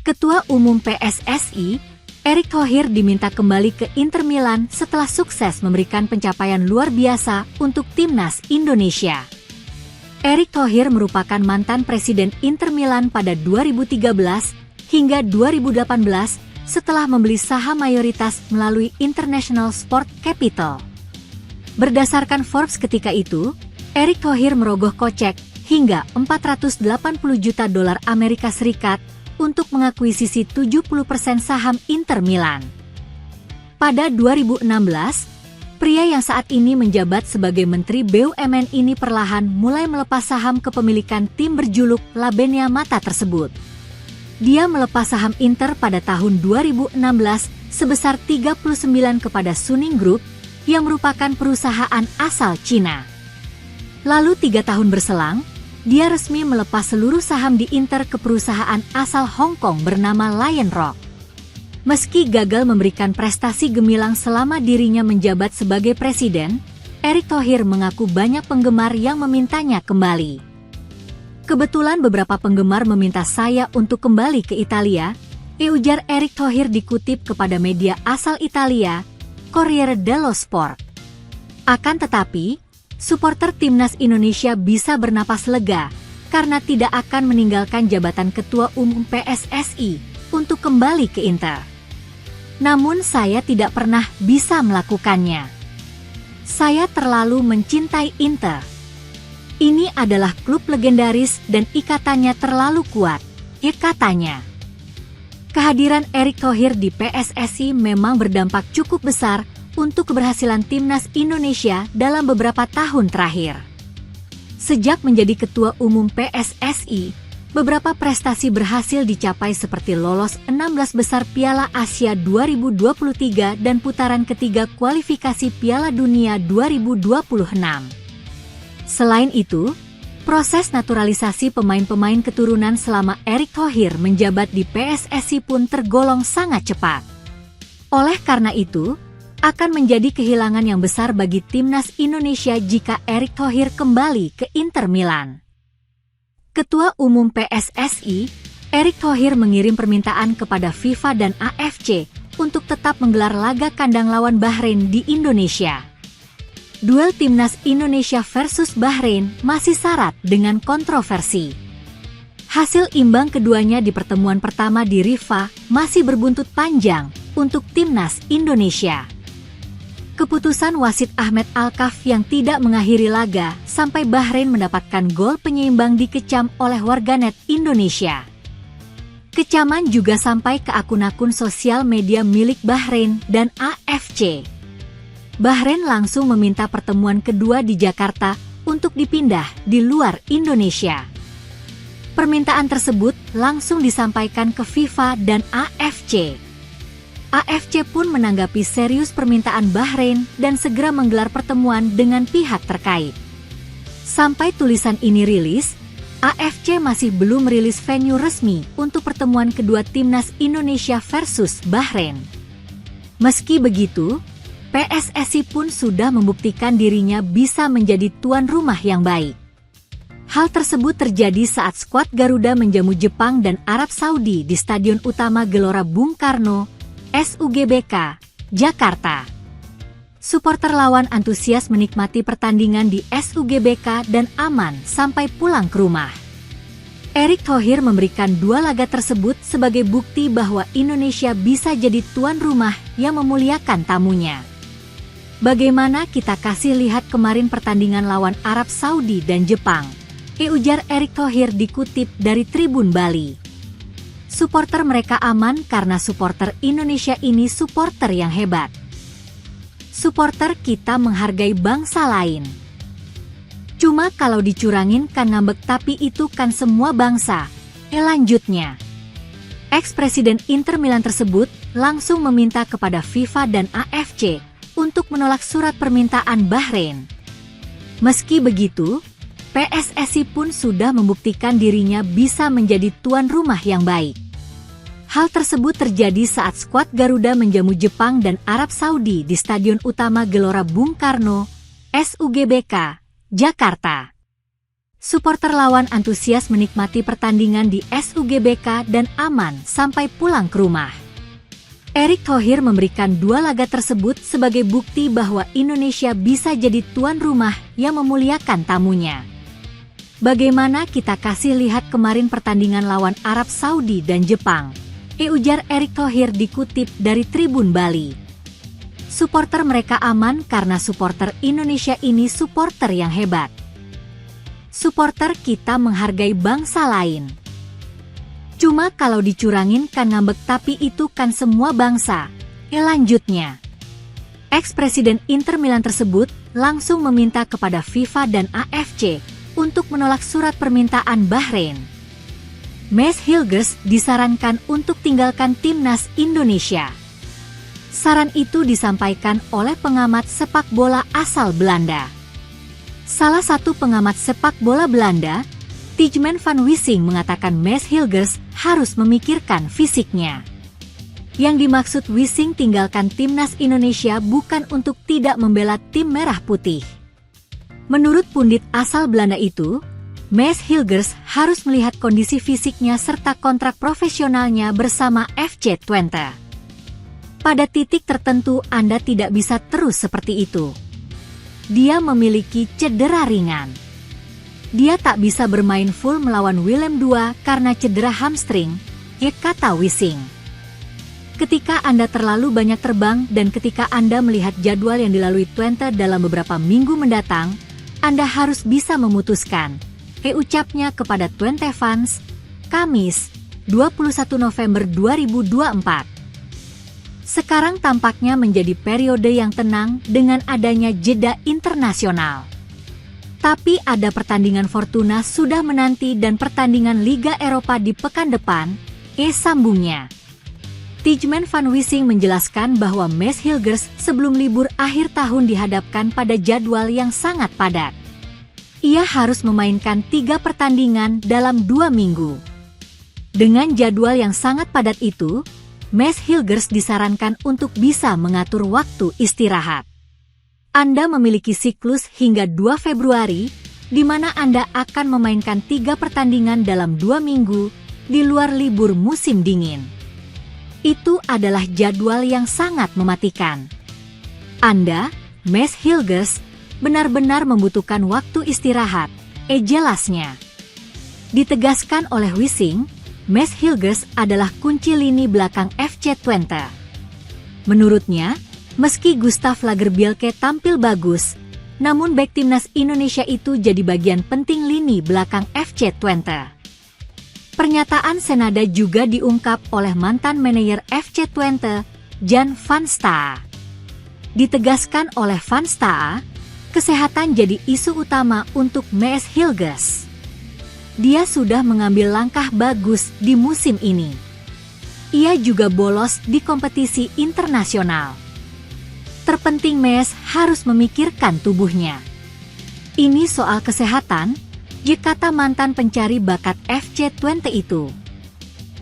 Ketua Umum PSSI, Erick Thohir diminta kembali ke Inter Milan setelah sukses memberikan pencapaian luar biasa untuk timnas Indonesia. Erick Thohir merupakan mantan presiden Inter Milan pada 2013 hingga 2018 setelah membeli saham mayoritas melalui International Sport Capital. Berdasarkan Forbes ketika itu, Erick Thohir merogoh kocek hingga 480 juta dolar Amerika Serikat untuk mengakuisisi 70% saham Inter Milan. Pada 2016, pria yang saat ini menjabat sebagai Menteri BUMN ini perlahan mulai melepas saham kepemilikan tim berjuluk Labenia Mata tersebut. Dia melepas saham Inter pada tahun 2016 sebesar 39% kepada Suning Group yang merupakan perusahaan asal Cina. Lalu 3 tahun berselang, dia resmi melepas seluruh saham di Inter ke perusahaan asal Hong Kong bernama Lion Rock. Meski gagal memberikan prestasi gemilang selama dirinya menjabat sebagai presiden, Erick Thohir mengaku banyak penggemar yang memintanya kembali. Kebetulan beberapa penggemar meminta saya untuk kembali ke Italia, ujar Erick Thohir dikutip kepada media asal Italia, Corriere dello Sport. Akan tetapi, supporter timnas Indonesia bisa bernapas lega karena tidak akan meninggalkan jabatan Ketua Umum PSSI untuk kembali ke Inter. Namun saya tidak pernah bisa melakukannya. Saya terlalu mencintai Inter. Ini adalah klub legendaris dan ikatannya terlalu kuat, katanya. Kehadiran Erick Thohir di PSSI memang berdampak cukup besar untuk keberhasilan timnas Indonesia dalam beberapa tahun terakhir. Sejak menjadi Ketua Umum PSSI, beberapa prestasi berhasil dicapai seperti lolos 16 besar Piala Asia 2023 dan putaran ketiga kualifikasi Piala Dunia 2026. Selain itu, proses naturalisasi pemain-pemain keturunan selama Erick Thohir menjabat di PSSI pun tergolong sangat cepat. Oleh karena itu, akan menjadi kehilangan yang besar bagi timnas Indonesia jika Erick Thohir kembali ke Inter Milan. Ketua Umum PSSI, Erick Thohir mengirim permintaan kepada FIFA dan AFC untuk tetap menggelar laga kandang lawan Bahrain di Indonesia. Duel timnas Indonesia versus Bahrain masih syarat dengan kontroversi. Hasil imbang keduanya di pertemuan pertama di Rifa masih berbuntut panjang untuk timnas Indonesia. Keputusan wasit Ahmed Alkaf yang tidak mengakhiri laga sampai Bahrain mendapatkan gol penyeimbang dikecam oleh warganet Indonesia. Kecaman juga sampai ke akun-akun sosial media milik Bahrain dan AFC. Bahrain langsung meminta pertemuan kedua di Jakarta untuk dipindah di luar Indonesia. Permintaan tersebut langsung disampaikan ke FIFA dan AFC. AFC pun menanggapi serius permintaan Bahrain dan segera menggelar pertemuan dengan pihak terkait. Sampai tulisan ini rilis, AFC masih belum merilis venue resmi untuk pertemuan kedua timnas Indonesia versus Bahrain. Meski begitu, PSSI pun sudah membuktikan dirinya bisa menjadi tuan rumah yang baik. Hal tersebut terjadi saat skuad Garuda menjamu Jepang dan Arab Saudi di Stadion Utama Gelora Bung Karno, SUGBK, Jakarta. Supporter lawan antusias menikmati pertandingan di SUGBK dan aman sampai pulang ke rumah. Erick Thohir memberikan dua laga tersebut sebagai bukti bahwa Indonesia bisa jadi tuan rumah yang memuliakan tamunya. Bagaimana kita kasih lihat kemarin pertandingan lawan Arab Saudi dan Jepang, ujar Erick Thohir dikutip dari Tribun Bali. Supporter mereka aman karena supporter Indonesia ini supporter yang hebat. Supporter kita menghargai bangsa lain. Cuma kalau dicurangin kan ngambek tapi itu kan semua bangsa, lanjutnya. Ex-presiden Inter Milan tersebut langsung meminta kepada FIFA dan AFC untuk menolak surat permintaan Bahrain. Meski begitu, PSSI pun sudah membuktikan dirinya bisa menjadi tuan rumah yang baik. Hal tersebut terjadi saat skuad Garuda menjamu Jepang dan Arab Saudi di Stadion Utama Gelora Bung Karno, SUGBK, Jakarta. Supporter lawan antusias menikmati pertandingan di SUGBK dan aman sampai pulang ke rumah. Erick Thohir memberikan dua laga tersebut sebagai bukti bahwa Indonesia bisa jadi tuan rumah yang memuliakan tamunya. Bagaimana kita kasih lihat kemarin pertandingan lawan Arab Saudi dan Jepang, ujar Erick Thohir dikutip dari Tribun Bali. Supporter mereka aman karena supporter Indonesia ini supporter yang hebat. Supporter kita menghargai bangsa lain. Cuma kalau dicurangin kan ngambek tapi itu kan semua bangsa. Lanjutnya. Ex-presiden Inter Milan tersebut langsung meminta kepada FIFA dan AFC untuk menolak surat permintaan Bahrain. Maes Hilgers disarankan untuk tinggalkan timnas Indonesia. Saran itu disampaikan oleh pengamat sepak bola asal Belanda. Salah satu pengamat sepak bola Belanda, Tijmen van Wissing mengatakan Maes Hilgers harus memikirkan fisiknya. Yang dimaksud Wissing tinggalkan timnas Indonesia bukan untuk tidak membela tim merah putih. Menurut pundit asal Belanda itu, Maes Hilgers harus melihat kondisi fisiknya serta kontrak profesionalnya bersama FC Twente. Pada titik tertentu Anda tidak bisa terus seperti itu. Dia memiliki cedera ringan. Dia tak bisa bermain full melawan Willem II karena cedera hamstring, kata Wissing. Ketika Anda terlalu banyak terbang dan ketika Anda melihat jadwal yang dilalui Twente dalam beberapa minggu mendatang, Anda harus bisa memutuskan, ucapnya kepada Twente fans, Kamis, 21 November 2024. Sekarang tampaknya menjadi periode yang tenang dengan adanya jeda internasional. Tapi ada pertandingan Fortuna sudah menanti dan pertandingan Liga Eropa di pekan depan, sambungnya. Tijmen van Wissing menjelaskan bahwa Maes Hilgers sebelum libur akhir tahun dihadapkan pada jadwal yang sangat padat. Ia harus memainkan 3 pertandingan dalam 2 minggu. Dengan jadwal yang sangat padat itu, Maes Hilgers disarankan untuk bisa mengatur waktu istirahat. Anda memiliki siklus hingga 2 Februari, di mana Anda akan memainkan 3 pertandingan dalam 2 minggu di luar libur musim dingin. Itu adalah jadwal yang sangat mematikan. Anda, Maes Hilgers, benar-benar membutuhkan waktu istirahat, jelasnya. Ditegaskan oleh Wissing, Maes Hilgers adalah kunci lini belakang FC Twente. Menurutnya, meski Gustav Lagerbielke tampil bagus, namun bek timnas Indonesia itu jadi bagian penting lini belakang FC Twente. Pernyataan senada juga diungkap oleh mantan manajer FC Twente, Jan van Staa. Ditegaskan oleh van Staa, kesehatan jadi isu utama untuk Maes Hilgers. Dia sudah mengambil langkah bagus di musim ini. Ia juga bolos di kompetisi internasional. Terpenting Maes harus memikirkan tubuhnya. Ini soal kesehatan, kata mantan pencari bakat FC Twente itu.